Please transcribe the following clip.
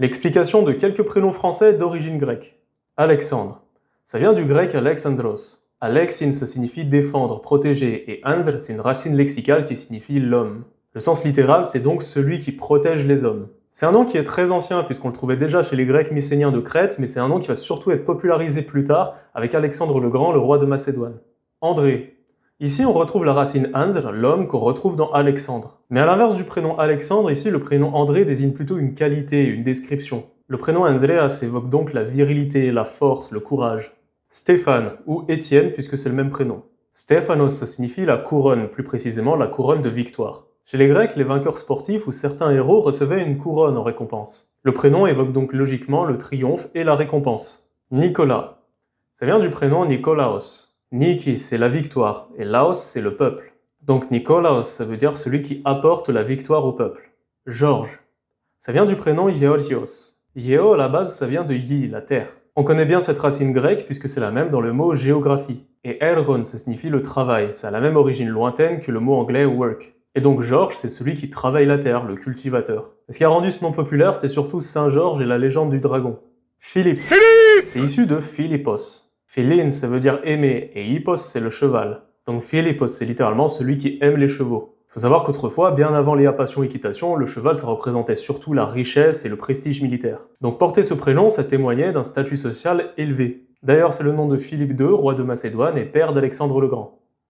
L'explication de quelques prénoms français d'origine grecque. Alexandre. Ça vient du grec Alexandros. Alexin, ça signifie défendre, protéger, et andr, c'est une racine lexicale qui signifie l'homme. Le sens littéral, c'est donc celui qui protège les hommes. C'est un nom qui est très ancien puisqu'on le trouvait déjà chez les Grecs mycéniens de Crète, mais c'est un nom qui va surtout être popularisé plus tard avec Alexandre le Grand, le roi de Macédoine. André. Ici, on retrouve la racine andr, l'homme, qu'on retrouve dans Alexandre. Mais à l'inverse du prénom Alexandre, ici, le prénom André désigne plutôt une qualité, une description. Le prénom Andreas évoque donc la virilité, la force, le courage. Stéphane, ou Étienne, puisque c'est le même prénom. Stéphanos, ça signifie la couronne, plus précisément la couronne de victoire. Chez les Grecs, les vainqueurs sportifs ou certains héros recevaient une couronne en récompense. Le prénom évoque donc logiquement le triomphe et la récompense. Nicolas. Ça vient du prénom Nikolaos. Niki, c'est la victoire, et Laos, c'est le peuple. Donc Nikolaos, ça veut dire celui qui apporte la victoire au peuple. Georges. Ça vient du prénom Georgios. Geo, à la base, ça vient de Yi, la terre. On connaît bien cette racine grecque puisque c'est la même dans le mot géographie. Et ergon, ça signifie le travail, ça a la même origine lointaine que le mot anglais work. Et donc Georges, c'est celui qui travaille la terre, le cultivateur. Et ce qui a rendu ce nom populaire, c'est surtout Saint Georges et la légende du dragon. Philippe. C'est issu de Philippos. Philin, ça veut dire aimer, et hippos, c'est le cheval. Donc Philippos, c'est littéralement celui qui aime les chevaux. Il faut savoir qu'autrefois, bien avant les passion équitation, le cheval, ça représentait surtout la richesse et le prestige militaire. Donc porter ce prénom, ça témoignait d'un statut social élevé. D'ailleurs, c'est le nom de Philippe II, roi de Macédoine et père d'Alexandre le Grand.